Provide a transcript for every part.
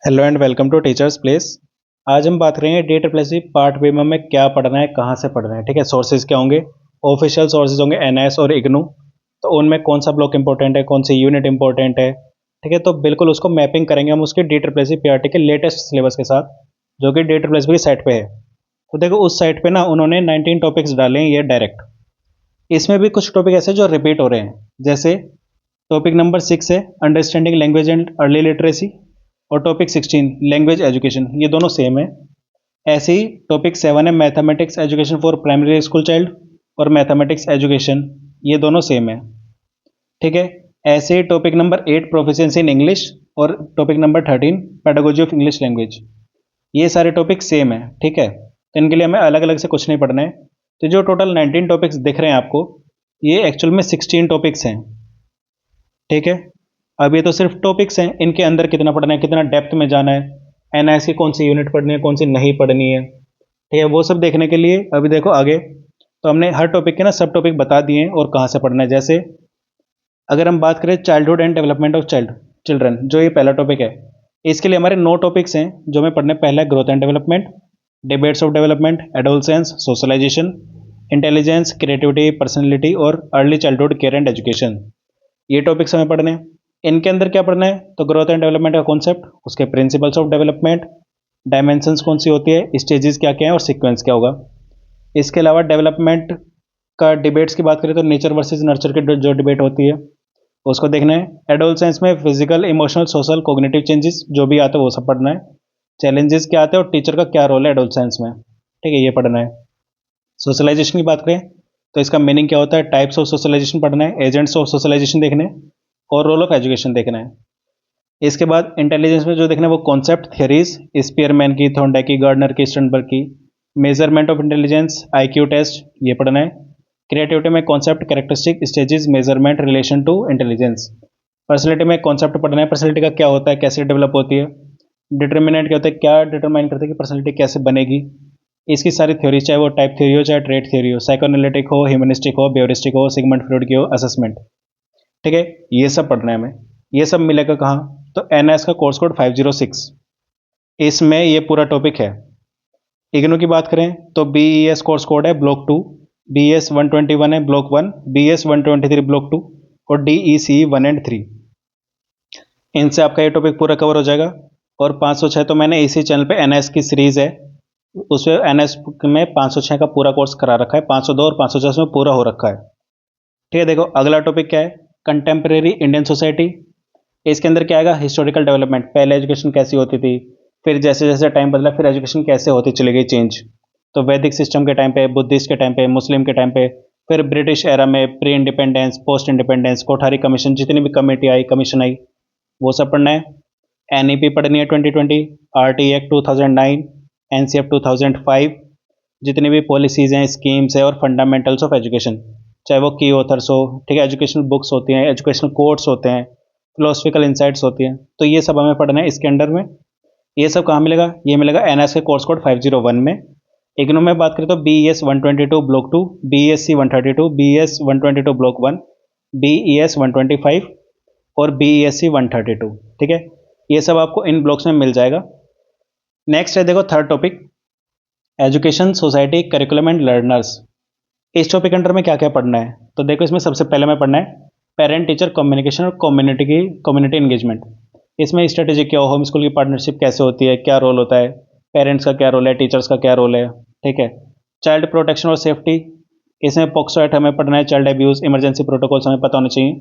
Hello and welcome to teachers place. आज हम बात करेंगे DSSS पार्ट बी में हमें क्या पढ़ना है, कहाँ से पढ़ना है। ठीक है, सोर्सेज क्या होंगे। ऑफिशियल सोर्सेज होंगे एनआईएस और इग्नू। तो उनमें कौन सा ब्लॉक इंपॉर्टेंट है, कौन सी यूनिट इंपॉर्टेंट है। ठीक है, तो बिल्कुल उसको मैपिंग करेंगे हम उसके DSSS पीआरटी के लेटेस्ट सिलेबस के साथ, जो कि DSSS की साइट पे है। तो देखो उस साइट पे ना उन्होंने 19 टॉपिक्स डाले हैं ये डायरेक्ट। इसमें भी कुछ टॉपिक ऐसे जो रिपीट हो रहे हैं, जैसे टॉपिक नंबर 6 है understanding language and early literacy, और टॉपिक 16 लैंग्वेज एजुकेशन, ये दोनों सेम है। ऐसे ही टॉपिक 7 है mathematics education for primary school child और मैथमेटिक्स एजुकेशन, ये दोनों सेम है। ठीक है, ऐसे ही topic number 8 proficiency in English और topic number 13 pedagogy of English language, ये सारे टॉपिक सेम है। ठीक है, तो इनके लिए हमें अलग अलग से कुछ नहीं पढ़ना है। तो जो टोटल 19 टॉपिक्स दिख रहे हैं आपको, ये एक्चुअल में 16 टॉपिक्स हैं। ठीक है, अब ये तो सिर्फ टॉपिक्स हैं, इनके अंदर कितना पढ़ना है, कितना डेप्थ में जाना है, एनआईएस की कौन सी यूनिट पढ़नी है, कौन सी नहीं पढ़नी है। ठीक है, वो सब देखने के लिए अभी देखो आगे, तो हमने हर टॉपिक के ना सब टॉपिक बता दिए हैं और कहाँ से पढ़ना है। जैसे अगर हम बात करें childhood and development of children, जो ये पहला टॉपिक है, इसके लिए हमारे 9 टॉपिक्स हैं जो हमें पढ़ने। पहला है growth and development, debates of development, adolescence, socialisation, intelligence, creativity, personality और early childhood care and education, ये टॉपिक्स हमें पढ़ने हैं। इनके अंदर क्या पढ़ना है, तो ग्रोथ एंड डेवलपमेंट का कॉन्सेप्ट, उसके प्रिंसिपल्स ऑफ डेवलपमेंट, डायमेंशंस कौन सी होती है, स्टेजेस क्या क्या है और सीक्वेंस क्या होगा। इसके अलावा डेवलपमेंट का डिबेट्स की बात करें तो नेचर वर्सेस नर्चर की जो डिबेट होती है उसको देखना है। एडोलसेंस में physical, emotional, social, cognitive changes जो भी आते हैं वो सब पढ़ना है। चैलेंजेस क्या आते हैं और टीचर का क्या रोल है एडोलसेंस में। ठीक है, ये पढ़ना है। सोशलाइजेशन की बात करें तो इसका मीनिंग क्या होता है, टाइप्स ऑफ सोशलाइजेशन पढ़ना है, एजेंट्स ऑफ सोशलाइजेशन देखने हैं और रोल ऑफ एजुकेशन देखना है। इसके बाद इंटेलिजेंस में जो देखना है वो कॉन्सेप्ट, थियरीज, स्पीयरमैन की, थॉर्नडाइक की, गार्डनर की, स्टर्नबर्ग की। Measurement of intelligence, IQ test, ये पढ़ना है। क्रिएटिविटी में concept, characteristic, stages, measurement, relation to intelligence. Personality में कॉन्सेप्ट पढ़ना है, पर्सनैलिटी का क्या होता है, कैसे डेवलप होती है। डिटर्मिनेंट क्या होता है, क्या डिटरमाइन करते हैं कि पर्सनैलिटी कैसे बनेगी। इसकी सारी थ्योरी, चाहे वो टाइप थ्योरी हो चाहे ट्रेड थ्योरी हो, साइकोएनालिटिक हो, ह्यूमनिस्टिक हो, बियोरिस्टिक हो, सिगमंड फ्रॉइड की हो, असेसमेंट। ठीक है, ये सब पढ़ना है हमें। ये सब मिलेगा कहाँ, तो एनएस का कोर्स कोड 506, इसमें ये पूरा टॉपिक है। इग्नू की बात करें तो बीईएस कोर्स कोड है ब्लॉक 2, बीएस 121 है ब्लॉक 1, बीएस 123 ब्लॉक 2 और डीईसी 1 एंड 3। इनसे आपका ये टॉपिक पूरा कवर हो जाएगा। और 506 तो मैंने इसी चैनल पे एनएस की सीरीज है, उसमें एनएस में 506 का पूरा कोर्स करा रखा है, 502 और 506 में पूरा हो रखा है। ठीक है, देखो अगला टॉपिक क्या है, कंटेम्प्रेरी इंडियन सोसाइटी। इसके अंदर क्या आएगा, हिस्टोरिकल डेवलपमेंट, पहले एजुकेशन कैसी होती थी, फिर जैसे जैसे टाइम बदला फिर एजुकेशन कैसे होती चली गई चेंज। तो वैदिक सिस्टम के टाइम पे, बुद्धिस्ट के टाइम पे, मुस्लिम के टाइम पे, फिर ब्रिटिश एरा में, pre independence, post independence, Kothari commission, जितनी भी कमेटी आई, कमीशन आई, वो सब पढ़ना है। एनईपी पढ़नी है 2020, आरटी एक्ट 2009, एनसीएफ 2005, जितनी भी पॉलिसीज़ हैं, स्कीम्स है और फंडामेंटल्स ऑफ एजुकेशन, चाहे वो की ऑथर्स हो। ठीक है, एजुकेशनल बुक्स होती हैं, एजुकेशनल कोड्स होते हैं, फिलोसफिकल इंसाइट्स होती हैं, तो ये सब हमें पढ़ना है इसके अंडर में। ये सब कहाँ मिलेगा, ये मिलेगा एनएस के कोर्स कोड 501 में। इग्नू में बात करें तो B E S 122 block 2, B S C 132, B S 122 block 1, B E S 125 और बी ई एस सी 132। ठीक है, ये सब आपको इन ब्लॉक्स में मिल जाएगा। नेक्स्ट है देखो third topic, education society curriculum and learners. इस टॉपिक के अंडर में क्या क्या पढ़ना है, तो देखो इसमें सबसे पहले में पढ़ना है पेरेंट टीचर कम्युनिकेशन और कम्युनिटी एंगेजमेंट। इसमें स्ट्रेटेजी क्या हो, होम स्कूल की पार्टनरशिप कैसे होती है, क्या रोल होता है, पेरेंट्स का क्या रोल है, टीचर्स का क्या रोल है। ठीक है, चाइल्ड प्रोटेक्शन और सेफ्टी, इसमें पॉक्सो एक्ट हमें पढ़ना है, चाइल्ड अब्यूज़, इमरजेंसी प्रोटोकॉल्स हमें पता होना चाहिए।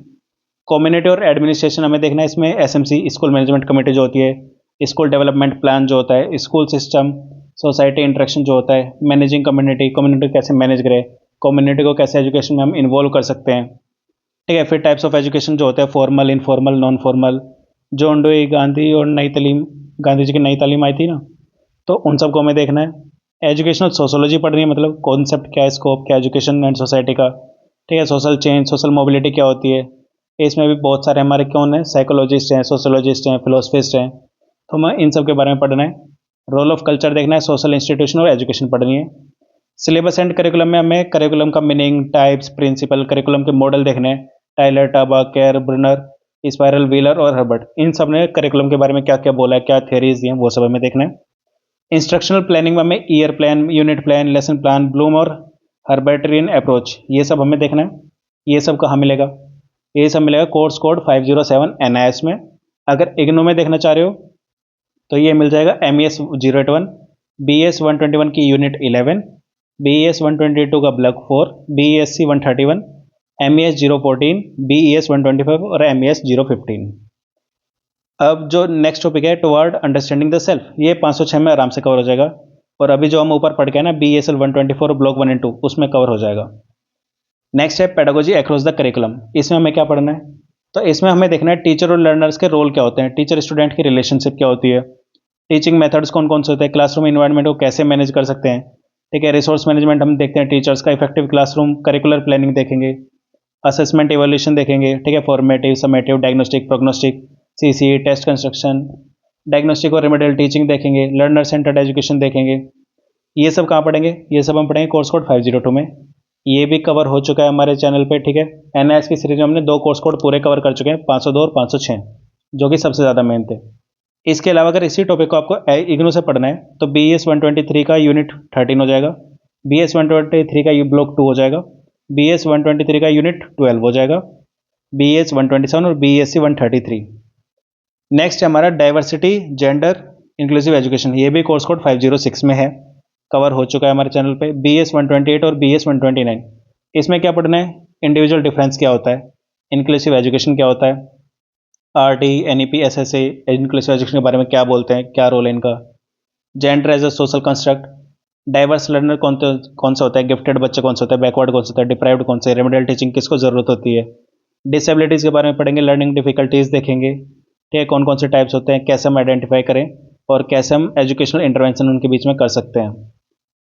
कम्युनिटी और एडमिनिस्ट्रेशन हमें देखना है, इसमें एसएमसी, स्कूल मैनेजमेंट कमेटी जो होती है, स्कूल डेवलपमेंट प्लान जो होता है, स्कूल सिस्टम, सोसाइटी इंटरेक्शन जो होता है, मैनेजिंग कम्युनिटी, कम्युनिटी कैसे मैनेज करें, कम्युनिटी को कैसे एजुकेशन में हम इन्वॉल्व कर सकते हैं। ठीक है, फिर टाइप्स ऑफ एजुकेशन जो होते हैं, formal, informal, non formal, John dewy, Gandhi और नई तालीम, गांधी जी की नई तालीम आई थी ना, तो उन सबको हमें देखना है। एजुकेशनल सोशोलॉजी पढ़नी है, मतलब कॉन्सेप्ट क्या है, स्कोप क्या है एजुकेशन एंड सोसाइटी का। ठीक है, सोशल चेंज, सोशल मोबिलिटी क्या होती है, इसमें भी बहुत सारे हमारे कौन है, साइकोलॉजिस्ट हैं, सोशोलॉजिस्ट हैं, फिलोसफिस्ट हैं, तो हमें इन सब के बारे में पढ़ना है। रोल ऑफ कल्चर देखना है, सोशल इंस्टीट्यूशन और एजुकेशन पढ़नी है। सिलेबस एंड करिकुलम में हमें करिकुलम का मीनिंग, टाइप्स, प्रिंसिपल, करिकुलम के मॉडल देखने हैं, Tyler, Taba, Kerr, Bruner, spiral, Wheeler और हर्बर्ट, इन सब ने करिकुलम के बारे में क्या क्या बोला है, क्या थियरीज दी हैं, वो सब हमें देखना है। इंस्ट्रक्शनल प्लानिंग में हमें year plan, unit plan, lesson plan, Bloom और हर्बर्टियन अप्रोच, ये सब हमें देखना है। ये सब कहाँ मिलेगा? ये सब मिलेगा कोर्स कोड 507 एनआईएस में। अगर इग्नू में देखना चाह रहे हो तो ये मिल जाएगा MES 081, BS 121 की यूनिट 11, BS 122 का ब्लॉक 4, BESC 131, MES 014, BES 125 और MES 015। अब जो नेक्स्ट टॉपिक है टुवर्ड अंडरस्टैंडिंग द सेल्फ, ये 506 में आराम से कवर हो जाएगा। और अभी जो हम ऊपर पढ़ के है ना BSL 124 ब्लॉक 1 एंड 2, उसमें कवर हो जाएगा। नेक्स्ट है पेडागोजी अक्रॉस द करिकुलम, इसमें हमें क्या पढ़ना है? तो इसमें हमें देखना है टीचर और लर्नर्स के रोल क्या होते हैं, टीचर स्टूडेंट की रिलेशनशिप क्या होती है, टीचिंग मेथड्स कौन कौन से होते हैं, क्लासरूम इन्वायरमेंट को कैसे मैनेज कर सकते हैं, ठीक है। रिसोर्स मैनेजमेंट हम देखते हैं, टीचर्स का इफेक्टिव क्लासरूम, करिकुलर प्लानिंग देखेंगे, असेसमेंट इवोल्यूशन देखेंगे, ठीक है, formative, summative, diagnostic, prognostic, CCE, test construction, diagnostic और रेमेडियल टीचिंग देखेंगे, लर्नर सेंटर्ड एजुकेशन देखेंगे। ये सब कहाँ पढ़ेंगे? ये सब हम पढ़ेंगे कोर्स कोड 502 में। ये भी कवर हो चुका है हमारे चैनल पे, ठीक है। NIS की सीरीज में हमने 2 कोर्स कोड पूरे कवर कर चुके हैं, 502 और 506, जो कि सबसे ज़्यादा मेन थे। इसके अलावा अगर इसी टॉपिक को आपको इग्नू से पढ़ना है तो BS 123 का यूनिट 13 हो जाएगा, BS 123 का ब्लॉक 2 हो जाएगा, BS 123 का यूनिट 12 हो जाएगा, BS 127 और BSc 133। नेक्स्ट है हमारा डाइवर्सिटी, जेंडर, इंक्लूसिव एजुकेशन, ये भी कोर्स कोड 506 में है, कवर हो चुका है हमारे चैनल पे। BS 128 और BS 129, इसमें क्या पढ़ना है? इंडिविजुअल डिफरेंस क्या होता है, इंक्लूसिव एजुकेशन क्या होता है, RT, NEP, SSA, inclusive education के बारे में क्या बोलते हैं, क्या रोल है इनका, gender as a social construct, diverse learner कौन सा होता है, गिफ्टेड बच्चे कौन सा होता है, बैकवर्ड कौन सा होता है, डिप्राइव्ड कौन सा है, रेमेडियल टीचिंग किसको जरूरत होती है, डिसेबिलिटीज़ के बारे में पढ़ेंगे, लर्निंग डिफिकल्टीज़ देखेंगे, ठीक है, कौन कौन से टाइप्स होते हैं, कैसे हम आइडेंटिफाई करें और कैसे हम एजुकेशनल इंटरवेंशन उनके बीच में कर सकते हैं।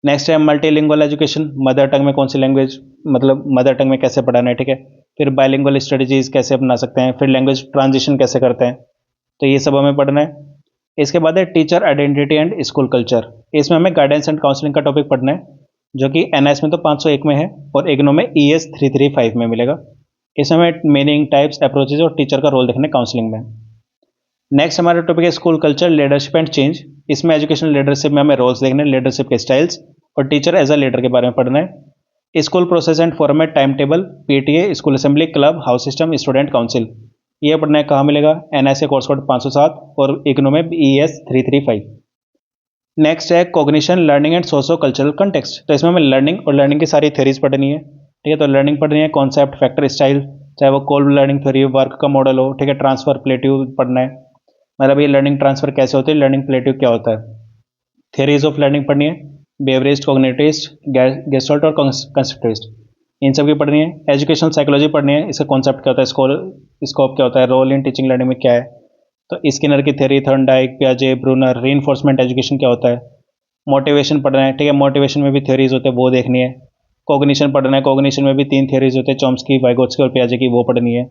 नेक्स्ट है मल्टीलिंगुअल एजुकेशन, मदर टंग में कौन सी लैंग्वेज, मतलब मदर टंग में कैसे पढ़ाना है, ठीक है। फिर बाइलिंगुअल स्ट्रेटजीज कैसे अपना सकते हैं, फिर लैंग्वेज ट्रांजिशन कैसे करते हैं, तो ये सब हमें पढ़ना है। इसके बाद है teacher identity and school culture, इसमें हमें गाइडेंस एंड काउंसलिंग का टॉपिक पढ़ना है, जो कि NIS में तो 501 में है और इग्नू में ES 335 में मिलेगा। इसमें हमें मीनिंग, टाइप्स, अप्रोचेज और टीचर का रोल देखना है काउंसलिंग में। नेक्स्ट हमारा टॉपिक है school culture, leadership and change, इसमें एजुकेशनल लीडरशिप में हमें रोल्स देखने हैं, लीडरशिप के स्टाइल्स और टीचर एज अ लीडर के बारे में पढ़ना है। School process and format, time table, PTA, school assembly, club, house system, student council, ये पढ़ना है, कहाँ मिलेगा? NIS के कोर्स कोड 507 और इग्नू में ES 335। नेक्स्ट है cognition, learning and socio cultural context, तो इसमें हमें लर्निंग और लर्निंग की सारी थ्योरीज पढ़नी है, ठीक है। तो लर्निंग पढ़नी है, कॉन्सेप्ट, फैक्टर, स्टाइल, चाहे वो कोल्ब लर्निंग थ्योरी, वर्क का मॉडल हो, ठीक है, ट्रांसफर, प्लेटिव पढ़ना है, मतलब ये लर्निंग ट्रांसफर कैसे होती है, लर्निंग प्लेटिव क्या होता है, थियरीज ऑफ लर्निंग पढ़नी है, बेवरेज, कॉग्निटिविस्ट, गेस्टल्ट और कंस्ट्रक्टिविस्ट, इन सब की पढ़नी है। एजुकेशनल साइकोलॉजी पढ़नी है, इसका कॉन्सेप्ट क्या होता है, स्कोप क्या होता है, रोल इन टीचिंग लर्निंग में क्या है, तो स्किनर की थ्योरी, थॉर्नडाइक, पियाजे, ब्रूनर, रीइंफोर्समेंट एजुकेशन क्या होता है, मोटिवेशन पढ़ना है, ठीक है, मोटिवेशन में भी थ्योरीज होते हैं वो देखनी है। कॉग्निशन पढ़ना है, कॉग्निशन में भी 3 थ्योरीज होते हैं, चॉम्स्की, वाइगोत्स्की और पियाजे की, वो पढ़नी है।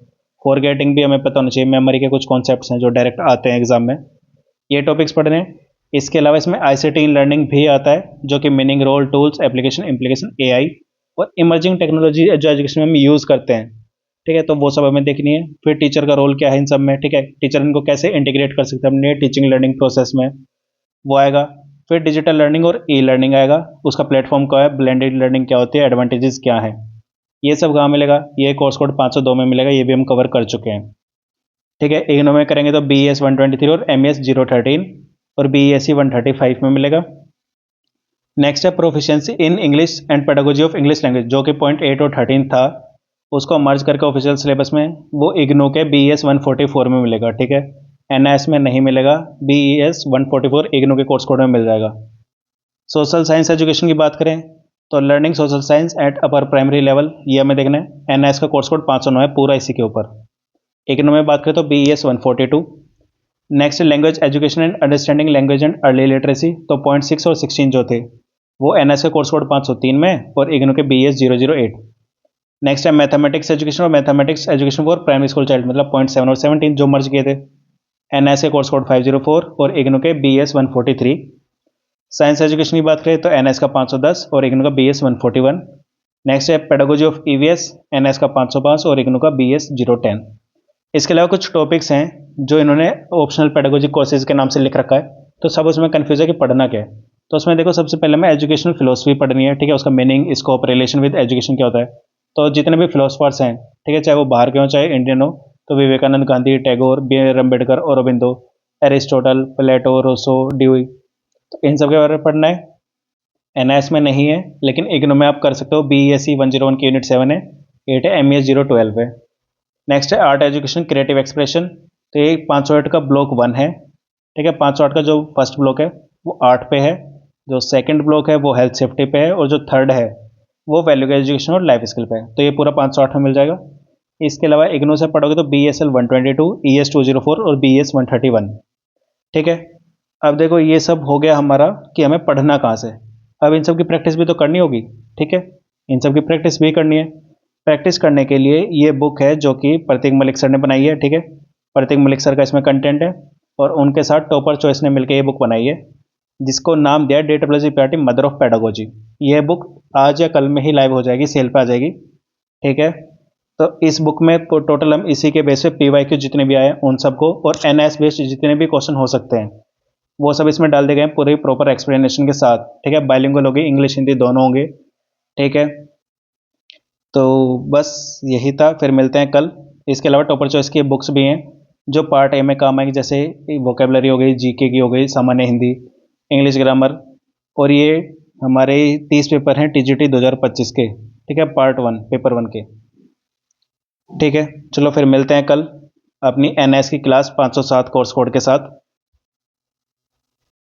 फॉरगेटिंग भी हमें पता होना चाहिए, मेमोरी के कुछ कॉन्सेप्ट्स हैं जो डायरेक्ट आते हैं एग्जाम में, ये टॉपिक्स पढ़ने हैं। इसके अलावा इसमें ICT इन लर्निंग भी आता है, जो कि meaning, role, tools, application, implication, AI और इमर्जिंग टेक्नोलॉजी जो एजुकेशन में हम यूज़ करते हैं, ठीक है, तो वो सब हमें देखनी है। फिर टीचर का रोल क्या है इन सब में, ठीक है, टीचर इनको कैसे इंटीग्रेट कर सकते हैं अपने टीचिंग लर्निंग प्रोसेस में, वो आएगा। फिर डिजिटल लर्निंग और E लर्निंग आएगा, उसका प्लेटफॉर्म क्या है, ब्लेंडेड लर्निंग क्या होती है, एडवांटेजेस क्या है, ये सब कहाँ मिलेगा? ये कोर्स कोड 502 में मिलेगा, ये भी हम कवर कर चुके हैं, ठीक है। इग्नू में करेंगे तो BS 123 और MES 013 और BESc 135 में मिलेगा। नेक्स्ट है proficiency in English and pedagogy of English language, जो कि पॉइंट 8 और 13 था, उसको मर्ज करके ऑफिशियल सिलेबस में वो इग्नू के BS 144 में मिलेगा, ठीक है। NIS में नहीं मिलेगा, BES 144 इग्नू के कोर्स कोड में मिल जाएगा। सोशल साइंस एजुकेशन की बात करें तो learning social science at upper primary level, ये हमें देखना है, NIS का कोर्स कोड 509 है पूरा इसी के ऊपर। इग्नू में बात करें तो BES 142। Next language education and understanding language and early literacy, तो पॉइंट 6 और 16 जो थे वो NIS के कोर्स कोड 503 में और इग्नू के BS 008। नेक्स्ट है मैथमेटिक्स एजुकेशन और mathematics education for primary school child, मतलब पॉइंट 7 और 17 जो मर्ज किए थे, NIS के कोर्स कोड 504 और इग्नू के BS 143। साइंस एजुकेशन की बात करें तो NIS का 510 और इग्नू का BS 141। नेक्स्ट है पेडागोजी ऑफ EVS, NIS का 505 और इग्नू का BS 010। इसके अलावा कुछ टॉपिक्स हैं जो इन्होंने ऑप्शनल पेडागोजी कोर्सेज के नाम से लिख रखा है, तो सब उसमें कन्फ्यूज है कि पढ़ना क्या है। तो उसमें देखो सबसे पहले हमें एजुकेशनल फिलोसफी पढ़नी है, ठीक है, उसका meaning, scope, relation with education क्या होता है। तो जितने भी फिलोसफर्स हैं, ठीक है, चाहे वो बाहर के हों चाहे इंडियन हो, तो Vivekananda, Gandhi, Tagore, B R Ambedkar, Aurobindo, Aristotle, Plato, Rousseau, Dewey, तो इन सब के बारे में पढ़ना है। एनआईएस में नहीं है, लेकिन इग्नू में आप कर सकते हो। BESC 101 की यूनिट 7 है, 8 है, MES 012 है। नेक्स्ट है आर्ट एजुकेशन क्रिएटिव एक्सप्रेशन, तो ये 508 का ब्लॉक 1 है, ठीक है। 508 का जो फर्स्ट ब्लॉक है वो आर्ट पे है, जो सेकंड ब्लॉक है वो हेल्थ सेफ्टी पे है, और जो थर्ड है वो वैल्यू एजुकेशन और लाइफ स्किल पे है। तो ये पूरा 508 में मिल जाएगा। इसके अलावा इग्नू से पढ़ोगे तो BSL 122, ES 204 और BS 131, ठीक है। अब देखो ये सब हो गया हमारा कि हमें पढ़ना कहाँ से। अब इन सब की प्रैक्टिस भी तो करनी होगी, ठीक है, इन सब की प्रैक्टिस भी करनी है। प्रैक्टिस करने के लिए ये बुक है जो कि प्रतीक मलिक सर ने बनाई है, ठीक है। प्रतीक मलिक सर का इसमें कंटेंट है, और उनके साथ टॉपर चॉइस ने मिलकर ये बुक बनाई है, जिसको नाम दिया data plus PRT mother of pedagogy. यह बुक आज या कल में ही लाइव हो जाएगी, सेल पे आ जाएगी, ठीक है। तो इस बुक में टोटल हम इसी के बेस पे PYQ जितने भी आए हैं उन सबको, और NS बेस्ड जितने भी क्वेश्चन हो सकते हैं वो सब इसमें डाल दिए गए हैं पूरी प्रॉपर एक्सप्लेनेशन के साथ, ठीक है। बाइलिंगुअल होगी, इंग्लिश हिंदी दोनों होंगे, ठीक है। तो बस यही था, फिर मिलते हैं कल। इसके अलावा टॉपर चॉइस की बुक्स भी हैं जो पार्ट ए में काम आएगी, जैसे वोकेबलरी हो गई, GK की हो गई, सामान्य हिंदी, इंग्लिश ग्रामर, और ये हमारे 30 पेपर हैं TGT 2025 के, ठीक है, पार्ट 1 पेपर 1 के, ठीक है। चलो फिर मिलते हैं कल अपनी NS की क्लास 507 कोर्स कोड के साथ।